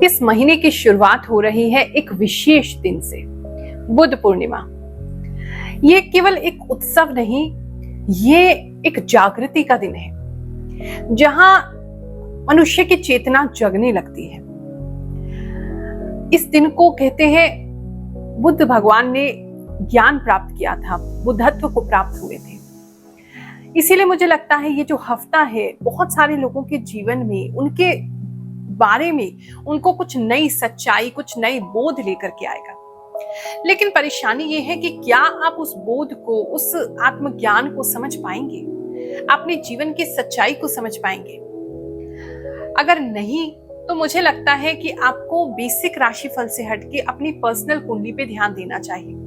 इस महीने की शुरुआत हो रही है एक विशेष दिन से, बुद्ध पूर्णिमा। ये केवल एक उत्सव नहीं, ये एक जागृति का दिन है जहां मनुष्य की चेतना जगने लगती है। इस दिन को कहते हैं बुद्ध भगवान ने ज्ञान प्राप्त किया था, बुद्धत्व को प्राप्त हुए थे। इसीलिए मुझे लगता है ये जो हफ्ता है बहुत सारे लोगों के जीवन में, उनके बारे में उनको कुछ नई सच्चाई, कुछ नए बोध लेकर के आएगा। लेकिन परेशानी ये है कि क्या आप उस बोध को, उस आत्मज्ञान को समझ पाएंगे, अपने जीवन की सच्चाई को समझ पाएंगे? अगर नहीं तो मुझे लगता है कि आपको बेसिक राशिफल से हटके अपनी पर्सनल कुंडली पे ध्यान देना चाहिए।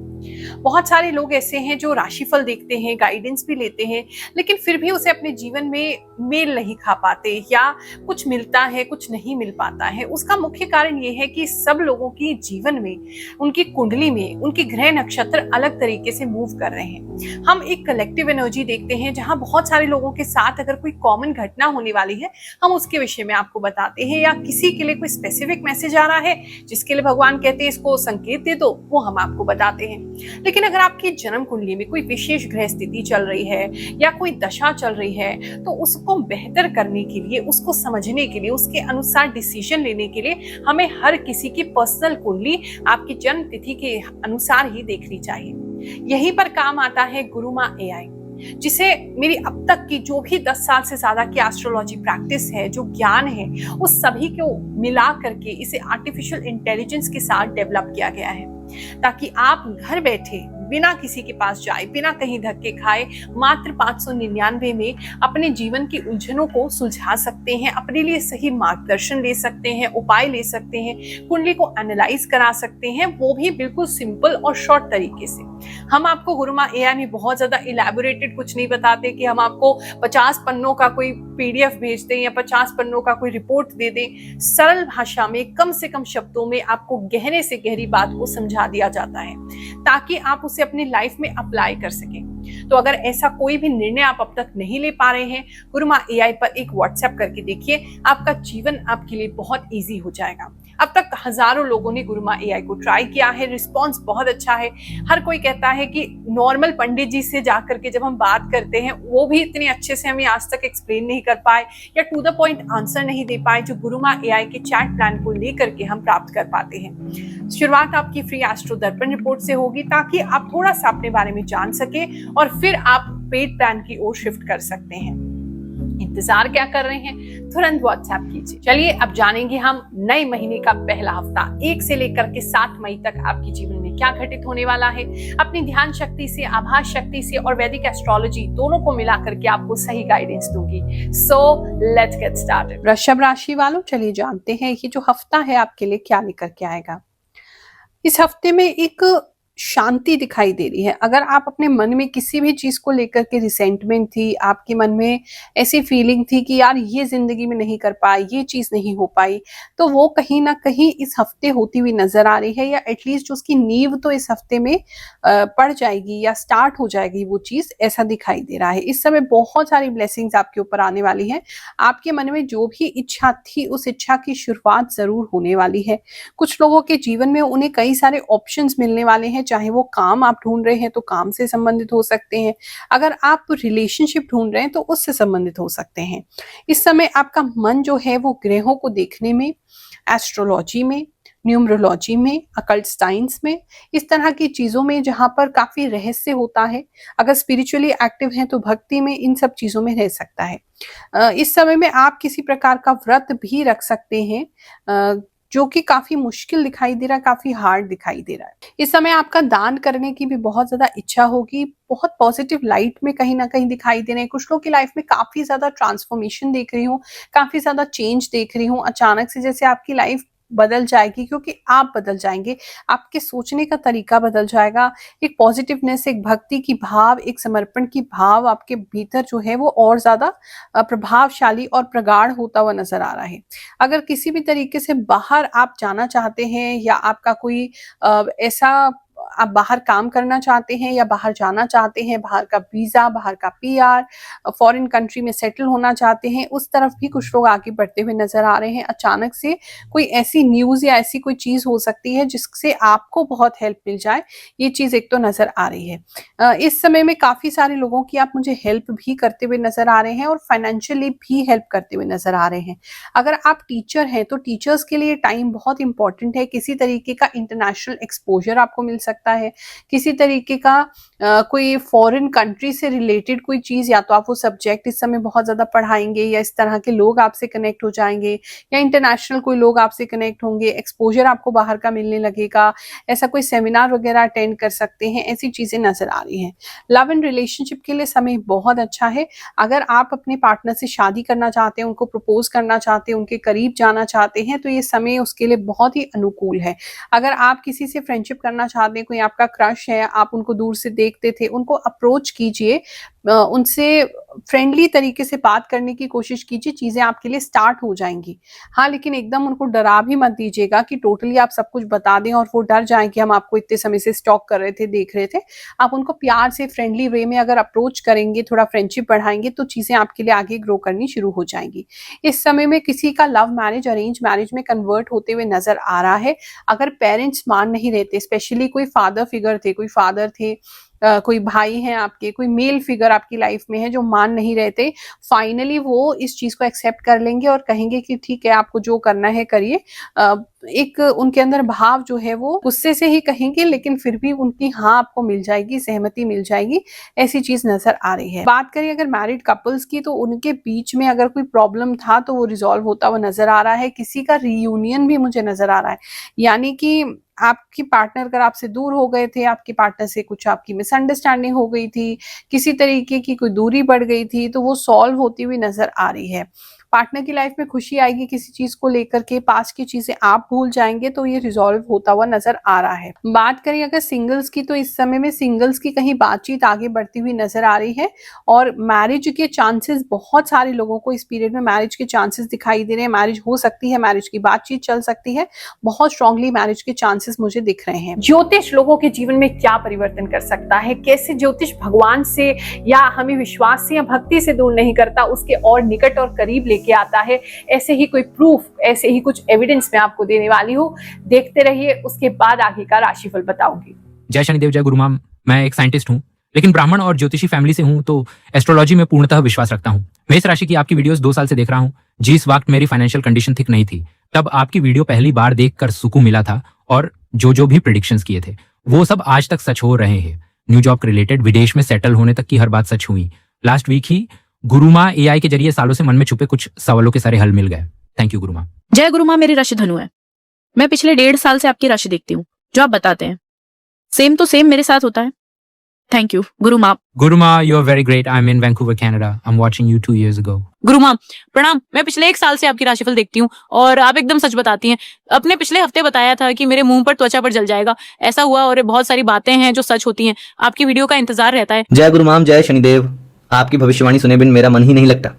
बहुत सारे लोग ऐसे हैं जो राशिफल देखते हैं, गाइडेंस भी लेते हैं, लेकिन फिर भी उसे अपने जीवन में मेल नहीं खा पाते, या कुछ मिलता है कुछ नहीं मिल पाता है। उसका मुख्य कारण ये है कि सब लोगों के जीवन में, उनकी कुंडली में, उनके ग्रह नक्षत्र अलग तरीके से मूव कर रहे हैं। हम एक कलेक्टिव एनर्जी देखते हैं जहां बहुत सारे लोगों के साथ अगर कोई कॉमन घटना होने वाली है, हम उसके विषय में आपको बताते हैं, या किसी के लिए कोई स्पेसिफिक मैसेज आ रहा है जिसके लिए भगवान कहते हैं इसको संकेत दे दो, वो हम आपको बताते हैं। लेकिन अगर आपकी जन्म कुंडली में कोई विशेष ग्रह स्थिति चल रही है या कोई दशा चल रही है, तो उसको बेहतर करने के लिए, उसको समझने के लिए, उसके अनुसार डिसीजन लेने के लिए हमें हर किसी की पर्सनल कुंडली आपकी जन्म तिथि के अनुसार ही देखनी चाहिए। यहीं पर काम आता है गुरुमा एआई, जिसे मेरी अब तक की जो भी 10 साल से ज्यादा की एस्ट्रोलॉजी प्रैक्टिस है, जो ज्ञान है, उस सभी को मिला करके इसे आर्टिफिशियल इंटेलिजेंस के साथ डेवलप किया गया है, ताकि आप घर बैठे बिना किसी के पास जाए, बिना कहीं धक्के खाए, मात्र 599 में अपने जीवन की उलझनों को सुलझा सकते हैं, अपने लिए सही मार्गदर्शन ले सकते हैं, उपाय ले सकते हैं, कुंडली को एनालाइज करा सकते हैं, वो भी बिल्कुल सिंपल और शॉर्ट तरीके से। हम आपको गुरुमा एआई में बहुत ज्यादा इलैबोरेटेड कुछ नहीं बताते कि हम आपको 50 पन्नों का कोई पीडीएफ भेज दें या 50 पन्नों का कोई रिपोर्ट दे दें। सरल भाषा में, कम से कम शब्दों में आपको गहरे से गहरी बात को समझा दिया जाता है, ताकि आप उसे अपनी लाइफ में अप्लाई कर सकें। तो अगर ऐसा कोई भी निर्णय आप अब तक नहीं ले पा रहे हैं, गुरुमा एआई पर एक व्हाट्सएप करके देखिए, आपका जीवन आपके लिए बहुत इजी हो जाएगा। अब तक हजारों लोगों ने गुरुमा एआई को ट्राई किया है, रिस्पॉन्स बहुत अच्छा है। हर कोई कहता है कि नॉर्मल पंडित जी से जाकर के जब हम बात करते हैं, वो भी इतने अच्छे से हमें आज तक एक्सप्लेन नहीं कर पाए या टू द पॉइंट आंसर नहीं दे पाए, जो गुरुमा एआई के चैट प्लान को लेकर के हम प्राप्त कर पाते हैं। शुरुआत आपकी फ्री एस्ट्रो दर्पण रिपोर्ट से होगी, ताकि आप थोड़ा सा अपने बारे में जान सके और फिर आप पेड प्लान की ओर शिफ्ट कर सकते हैं। इंतजार क्या कर रहे हैं, तुरंत व्हाट्सएप कीजिए। चलिए अब जानेंगे हम नए महीने का पहला हफ्ता 1 से लेकर के 7 मई तक आपके जीवन में क्या घटित होने वाला है। अपनी ध्यान शक्ति से, आभास शक्ति से और वैदिक एस्ट्रोलॉजी दोनों को मिला करके आपको सही गाइडेंस दूंगी। So let's get started. वृषभ राशि वालों, चलिए जानते हैं ये जो हफ्ता है आपके लिए क्या लेकर के आएगा। इस हफ्ते में एक शांति दिखाई दे रही है। अगर आप अपने मन में किसी भी चीज को लेकर के रिसेंटमेंट थी, आपके मन में ऐसी फीलिंग थी कि यार ये जिंदगी में नहीं कर पाए, ये चीज नहीं हो पाई, तो वो कहीं ना कहीं इस हफ्ते होती हुई नजर आ रही है, या एटलीस्ट उसकी नींव तो इस हफ्ते में पड़ जाएगी या स्टार्ट हो जाएगी वो चीज, ऐसा दिखाई दे रहा है। इस समय बहुत सारी ब्लेसिंग्स आपके ऊपर आने वाली है। आपके मन में जो भी इच्छा थी, उस इच्छा की शुरुआत जरूर होने वाली है। कुछ लोगों के जीवन में उन्हें कई सारे ऑप्शंस मिलने वाले हैं, चाहे वो काम आप ढूंढ रहे हैं तो काम से संबंधित हो सकते हैं, अगर आप रिलेशनशिप ढूंढ रहे हैं तो उससे संबंधित हो सकते हैं। इस समय आपका मन जो है वो ग्रहों को देखने में, एस्ट्रोलॉजी में, न्यूमरोलॉजी में, अकल्ट साइंस में, इस तरह की चीजों में जहां पर काफी रहस्य होता है, अगर स्पिरिचुअली एक्टिव हैं तो भक्ति में, इन सब चीजों में रह सकता है। इस समय में आप किसी प्रकार का व्रत भी रख सकते हैं, जो कि काफी मुश्किल दिखाई दे रहा है, काफी हार्ड दिखाई दे रहा है। इस समय आपका दान करने की भी बहुत ज्यादा इच्छा होगी, बहुत पॉजिटिव लाइट में कहीं ना कहीं दिखाई दे रहे हैं। कुछ लोग की लाइफ में काफी ज्यादा ट्रांसफॉर्मेशन देख रही हूँ, काफी ज्यादा चेंज देख रही हूँ। अचानक से जैसे आपकी लाइफ बदल जाएगी, क्योंकि आप बदल जाएंगे, आपके सोचने का तरीका बदल जाएगा। एक पॉजिटिवनेस, एक भक्ति की भाव, एक समर्पण की भाव आपके भीतर जो है वो और ज्यादा प्रभावशाली और प्रगाढ़ होता हुआ नजर आ रहा है। अगर किसी भी तरीके से बाहर आप जाना चाहते हैं, या आपका कोई ऐसा आप बाहर काम करना चाहते हैं या बाहर जाना चाहते हैं, बाहर का वीजा, बाहर का पीआर, फॉरेन कंट्री में सेटल होना चाहते हैं, उस तरफ भी कुछ लोग आगे बढ़ते हुए नजर आ रहे हैं। अचानक से कोई ऐसी न्यूज या ऐसी कोई चीज हो सकती है जिससे आपको बहुत हेल्प मिल जाए, ये चीज एक तो नजर आ रही है। इस समय में काफी सारे लोगों की आप मुझे हेल्प भी करते हुए नजर आ रहे हैं और फाइनेंशियली भी हेल्प करते हुए नजर आ रहे हैं। अगर आप टीचर हैं तो टीचर्स के लिए टाइम बहुत इंपॉर्टेंट है। किसी तरीके का इंटरनेशनल एक्सपोजर आपको मिल सकता है, किसी तरीके का कोई फॉरेन कंट्री से रिलेटेड कोई चीज, या तो आप वो सब्जेक्ट इस समय बहुत ज्यादा पढ़ाएंगे या इस तरह के लोग आपसे कनेक्ट हो जाएंगे या इंटरनेशनल कोई लोग आपसे कनेक्ट होंगे, एक्सपोजर आपको बाहर का मिलने लगेगा, ऐसा कोई सेमिनार वगैरह अटेंड कर सकते हैं, ऐसी चीजें नजर आ रही हैं। लव एंड रिलेशनशिप के लिए समय बहुत अच्छा है। अगर आप अपने पार्टनर से शादी करना चाहते हैं, उनको प्रपोज करना चाहते हैं, उनके करीब जाना चाहते हैं, तो ये समय उसके लिए बहुत ही अनुकूल है। अगर आप किसी से फ्रेंडशिप करना चाहते हैं, कोई आपका क्रश है, आप उनको दूर से देखते थे, उनको अप्रोच कीजिए, उनसे फ्रेंडली तरीके से बात करने की कोशिश कीजिए, चीजें आपके लिए स्टार्ट हो जाएंगी। हाँ, लेकिन एकदम उनको डरा भी मत दीजिएगा कि टोटली आप सब कुछ बता दें और वो डर जाएं कि हम आपको इतने समय से स्टॉक कर रहे थे, देख रहे थे। आप उनको प्यार से फ्रेंडली वे में अगर अप्रोच करेंगे, थोड़ा फ्रेंडशिप बढ़ाएंगे, तो चीजें आपके लिए आगे ग्रो करनी शुरू हो जाएंगी। इस समय में किसी का लव मैरिज अरेंज मैरिज में कन्वर्ट होते हुए नजर आ रहा है। अगर पेरेंट्स मान नहीं रहते, स्पेशली कोई फादर फिगर थे, कोई फादर थे, कोई भाई हैं आपके, कोई मेल फिगर आपकी लाइफ में है जो मान नहीं रहते, फाइनली वो इस चीज को एक्सेप्ट कर लेंगे और कहेंगे कि ठीक है, आपको जो करना है करिए। एक उनके अंदर भाव जो है वो गुस्से से ही कहेंगे, लेकिन फिर भी उनकी हाँ आपको मिल जाएगी, सहमति मिल जाएगी, ऐसी चीज नजर आ रही है। बात करें अगर मैरिड कपल्स की, तो उनके बीच में अगर कोई प्रॉब्लम था तो वो रिजॉल्व होता हुआ नजर आ रहा है। किसी का रियूनियन भी मुझे नजर आ रहा है, यानी कि आपकी पार्टनर अगर आपसे दूर हो गए थे, आपके पार्टनर से कुछ आपकी मिसअंडरस्टैंडिंग हो गई थी, किसी तरीके की कोई दूरी बढ़ गई थी, तो वो सॉल्व होती हुई नजर आ रही है। पार्टनर की लाइफ में खुशी आएगी किसी चीज को लेकर के, पास की चीजें आप भूल जाएंगे, तो ये रिजॉल्व होता हुआ नजर आ रहा है। बात करें अगर सिंगल्स की, तो इस समय में सिंगल्स की कहीं बातचीत आगे बढ़ती हुई नजर आ रही है और मैरिज के चांसेस, बहुत सारे लोगों को इस पीरियड में मैरिज के चांसेस दिखाई दे रहे हैं। मैरिज हो सकती है, मैरिज की बातचीत चल सकती है, बहुत स्ट्रांगली मैरिज के चांसेस मुझे दिख रहे हैं। ज्योतिष लोगों के जीवन में क्या परिवर्तन कर सकता है, कैसे ज्योतिष भगवान से या हमें विश्वास से या भक्ति से दूर नहीं करता, उसके और निकट और करीब लेके आता है, ऐसे ही कोई प्रूफ, ऐसे ही कुछ एविडेंस मैं आपको देने वाली हूँ। देखते रहिए, उसके बाद आगे का राशिफल बताऊंगी। जय शनिदेव, जय गुरु माम। मैं एक साइंटिस्ट हूँ, लेकिन ब्राह्मण और ज्योतिषी फैमिली से हूँ, तो एस्ट्रोलॉजी में पूर्णतः विश्वास रखता हूँ। मेष राशि की आपकी वीडियोस 2 साल से देख रहा हूँ। जिस वक्त मेरी फाइनेंशियल कंडीशन ठीक नहीं थी, तब आपकी वीडियो पहली बार देखकर सुकून मिला था और जो भी प्रेडिक्शंस किए थे वो सब आज तक सच हो रहे हैं। न्यू जॉब के रिलेटेड, विदेश में सेटल होने तक की हर बात सच हुई। लास्ट वीक ही गुरुमा एआई के जरिए सालों से मन में छुपे कुछ सवालों के सारे हल मिल गए। Thank you Gurumaa. जय गुरुमा, मेरी राशि धनु है। मैं पिछले 1.5 साल से आपकी राशि देखती हूँ, जो आप बताते हैं सेम टू सेम मेरे साथ होता है। Thank you Gurumaa. Gurumaa, you are very great. I am in Vancouver, Canada. I am watching you 2 years ago। Gurumaa प्रणाम। मैं पिछले 1 साल से आपकी राशिफल देखती हूँ और आप एकदम सच बताती हैं। आपने पिछले हफ्ते बताया था कि मेरे मुंह पर, त्वचा पर जल जाएगा, ऐसा हुआ और बहुत सारी बातें हैं जो सच होती हैं। आपकी वीडियो का इंतजार रहता है। जय गुरुमाम, जय शनिदेव। आपकी भविष्यवाणी सुने बिन मेरा मन ही नहीं लगता।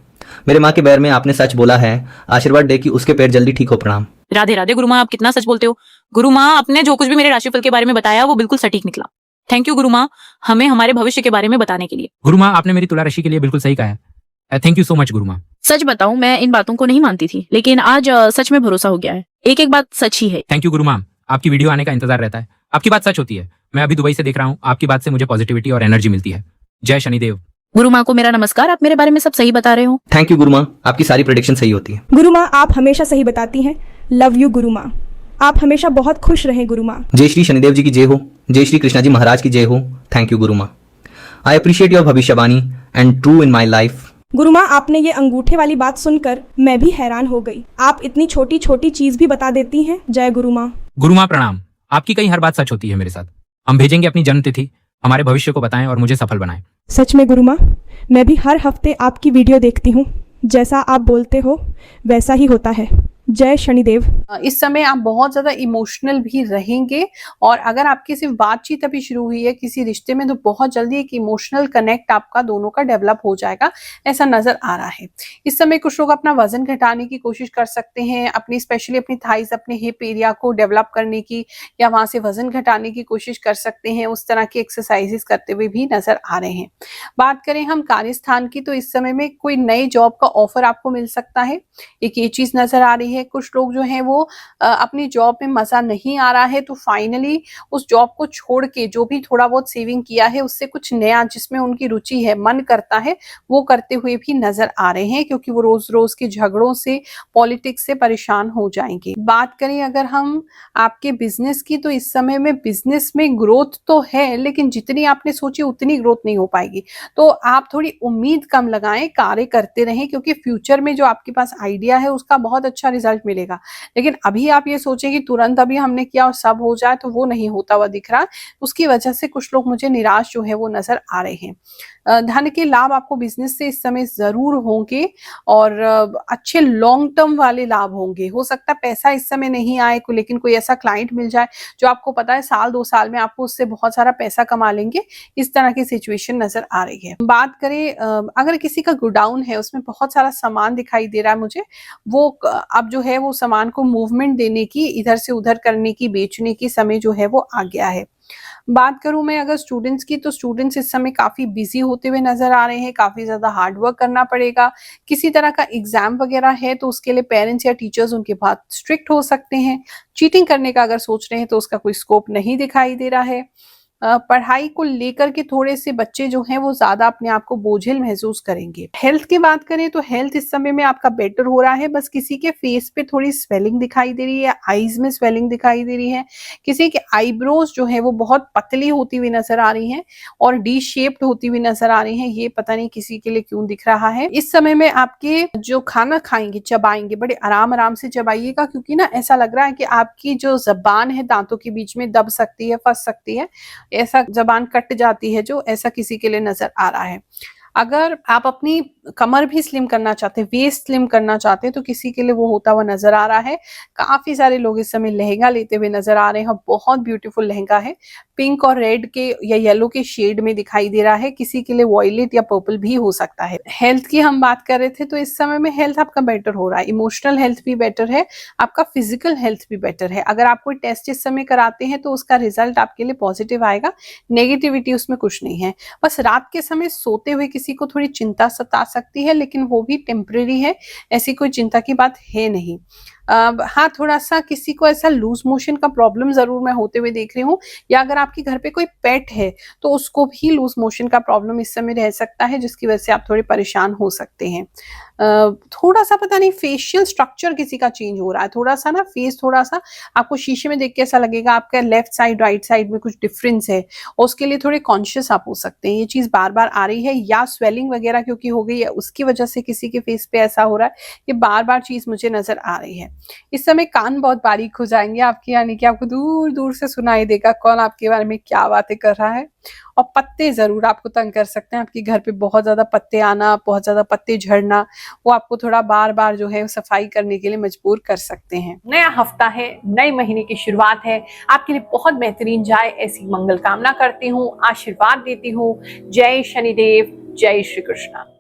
मेरे माँ के पैर में आपने सच बोला है, आशीर्वाद दे कि उसके पैर जल्दी ठीक हो। प्रणाम। राधे राधे गुरुमा, आप कितना सच बोलते हो। गुरुमा, आपने जो कुछ भी मेरे राशिफल के बारे में बताया वो बिल्कुल सटीक निकला। थैंक यू गुरुमा, हमें हमारे भविष्य के बारे में बताने के लिए। गुरुमा, आपने मेरी तुला राशि के लिए बिल्कुल सही कहा है। Thank you so much Gurumaa. सच बताऊं, मैं इन बातों को नहीं मानती थी, लेकिन आज सच में भरोसा हो गया है। एक एक बात सच ही है। थैंक यू गुरुमा, आपकी वीडियो आने का इंतजार रहता है। आपकी बात सच होती है। मैं अभी दुबई से देख रहा हूँ, आपकी बात से मुझे पॉजिटिविटी और एनर्जी मिलती है। जय शनिदेव। गुरुमा को मेरा नमस्कार, आप मेरे बारे में सब सही बता रहे हो। थैंक यू गुरुमा, आपकी सारी प्रेडिक्शन सही होती है। गुरुमा, आप हमेशा सही बताती हैं। लव यू गुरुमा, आप हमेशा बहुत खुश रहें गुरुमा। जय श्री शनिदेव जी की जय हो, जय श्री कृष्णा जी महाराज की जय हो। Thank you Gurumaa. I appreciate your भविष्यवाणी and true in my life. Gurumaa, आपने ये अंगूठे वाली बात सुनकर मैं भी हैरान हो गई। आप इतनी छोटी छोटी चीज भी बता देती हैं। जय गुरुमा। गुरुमा प्रणाम। आपकी कई हर बात सच होती है मेरे साथ। हम भेजेंगे अपनी जन्म तिथि, हमारे भविष्य को बताएं और मुझे सफल बनाएं। सच में गुरुमा, मैं भी हर हफ्ते आपकी वीडियो देखती हूँ। जैसा आप बोलते हो वैसा ही होता है। जय शनिदेव। इस समय आप बहुत ज्यादा इमोशनल भी रहेंगे, और अगर आपकी सिर्फ बातचीत अभी शुरू हुई है किसी रिश्ते में, तो बहुत जल्दी एक इमोशनल कनेक्ट आपका दोनों का डेवलप हो जाएगा, ऐसा नजर आ रहा है। इस समय कुछ लोग अपना वजन घटाने की कोशिश कर सकते हैं, अपनी स्पेशली अपनी थाइस, अपने हिप एरिया को डेवलप करने की, या वहां से वजन घटाने की कोशिश कर सकते हैं। उस तरह की एक्सरसाइजेस करते हुए भी नजर आ रहे हैं। बात करें हम कार्यस्थान की, तो इस समय में कोई नए जॉब का ऑफर आपको मिल सकता है, एक ये चीज नजर आ रही है। कुछ लोग जो हैं वो अपनी जॉब में मजा नहीं आ रहा है, तो फाइनली उस जॉब को छोड़ के जो भी थोड़ा बहुत सेविंग किया है उससे कुछ नया जिसमें उनकी रुचि है, मन करता है, वो करते हुए भी नजर आ रहे हैं, क्योंकि वो रोज रोज के झगड़ों से, पॉलिटिक्स से परेशान हो जाएंगे। बात करें अगर हम आपके बिजनेस की, तो इस समय में बिजनेस में ग्रोथ तो है, लेकिन जितनी आपने सोची उतनी ग्रोथ नहीं हो पाएगी। तो आप थोड़ी उम्मीद कम लगाएं, कार्य करते रहें, क्योंकि फ्यूचर में जो आपके पास आइडिया है उसका बहुत अच्छा रिजल्ट मिलेगा। लेकिन अभी आप ये सोचें कि तुरंत अभी हमने किया और सब हो जाए, तो वो नहीं होता हुआ दिख रहा। उसकी वजह से कुछ लोग मुझे निराश जो है वो नजर आ रहे हैं। धन के लाभ आपको बिजनेस से इस समय जरूर होंगे, और अच्छे लॉन्ग टर्म वाले लाभ होंगे। हो सकता है पैसा इस समय नहीं आए, लेकिन कोई ऐसा क्लाइंट मिल जाए जो आपको पता है साल 2 साल में आपको उससे बहुत सारा पैसा कमा लेंगे। इस तरह की सिचुएशन नजर आ रही है। बात करें अगर किसी का गोडाउन है, उसमें बहुत सारा सामान दिखाई दे रहा है मुझे, वो अब जो है वो सामान को मूवमेंट देने की, इधर से उधर करने की, बेचने की समय जो है वो आ गया है। बात करूं मैं अगर स्टूडेंट्स की, तो स्टूडेंट्स इस समय काफी बिजी होते हुए नजर आ रहे हैं, काफी ज्यादा हार्ड वर्क करना पड़ेगा। किसी तरह का एग्जाम वगैरह है तो उसके लिए पेरेंट्स या टीचर्स उनके बहुत स्ट्रिक्ट हो सकते हैं। चीटिंग करने का अगर सोच रहे हैं तो उसका कोई स्कोप नहीं दिखाई दे रहा है। पढ़ाई को लेकर के थोड़े से बच्चे जो हैं वो ज्यादा अपने आप को बोझिल महसूस करेंगे। हेल्थ की बात करें तो हेल्थ इस समय में आपका बेटर हो रहा है, बस किसी के फेस पे थोड़ी स्वेलिंग दिखाई दे रही है, आईज में स्वेलिंग दिखाई दे रही है, किसी के आईब्रोज जो है वो बहुत पतली होती हुई नजर आ रही हैं और डी शेप्ड होती हुई नजर आ रही हैं। ये पता नहीं किसी के लिए क्यों दिख रहा है। इस समय में आपके जो खाना खाएंगे, चबाएंगे, बड़े आराम आराम से चबाइएगा, क्योंकि ना ऐसा लग रहा है कि आपकी जो जबान है दांतों के बीच में दब सकती है, फंस सकती है, ऐसा जबान कट जाती है, जो ऐसा किसी के लिए नजर आ रहा है। अगर आप अपनी कमर भी स्लिम करना चाहते हैं, वेस्ट स्लिम करना चाहते हैं, तो किसी के लिए वो होता हुआ नजर आ रहा है। काफी सारे लोग इस समय लहंगा लेते हुए नजर आ रहे हैं, बहुत ब्यूटीफुल लहंगा है, पिंक और रेड के या येलो के शेड में दिखाई दे रहा है। किसी के लिए वॉयलेट या पर्पल भी हो सकता है। हेल्थ की हम बात कर रहे थे, तो इस समय में हेल्थ आपका बेटर हो रहा है, इमोशनल हेल्थ भी बेटर है, आपका फिजिकल हेल्थ भी बेटर है। अगर आप कोई टेस्ट इस समय कराते हैं तो उसका रिजल्ट आपके लिए पॉजिटिव आएगा, नेगेटिविटी उसमें कुछ नहीं है। बस रात के समय सोते हुए किसी को थोड़ी चिंता सता सकती है, लेकिन वो भी टेम्परेरी है, ऐसी कोई चिंता की बात है नहीं। हाँ, थोड़ा सा किसी को ऐसा लूज मोशन का प्रॉब्लम जरूर मैं होते हुए देख रही हूँ, या अगर आपके घर पे कोई पेट है तो उसको भी लूज मोशन का प्रॉब्लम इस समय रह सकता है, जिसकी वजह से आप थोड़े परेशान हो सकते हैं। थोड़ा सा पता नहीं फेशियल स्ट्रक्चर किसी का चेंज हो रहा है, थोड़ा सा ना फेस, थोड़ा सा आपको शीशे में देख के ऐसा लगेगा आपका लेफ्ट साइड राइट साइड में कुछ डिफरेंस है, और उसके लिए थोड़े कॉन्शियस आप हो सकते हैं। ये चीज बार बार आ रही है, या स्वेलिंग वगैरह क्योंकि हो गई है उसकी वजह से किसी के फेस पे ऐसा हो रहा है, ये बार बार चीज मुझे नजर आ रही है। इस समय कान बहुत बारीक हो जाएंगे आपके, यानी कि आपको दूर दूर से सुनाई देगा कौन आपके बारे में क्या बातें कर रहा है। और पत्ते जरूर आपको तंग कर सकते हैं, आपके घर पे बहुत ज्यादा पत्ते आना, बहुत ज्यादा पत्ते झड़ना, वो आपको थोड़ा बार बार जो है सफाई करने के लिए मजबूर कर सकते हैं। नया हफ्ता है, नए महीने की शुरुआत है, आपके लिए बहुत बेहतरीन जाए ऐसी मंगल कामना करती हूँ, आशीर्वाद देती हूँ। जय शनिदेव, जय श्री कृष्ण।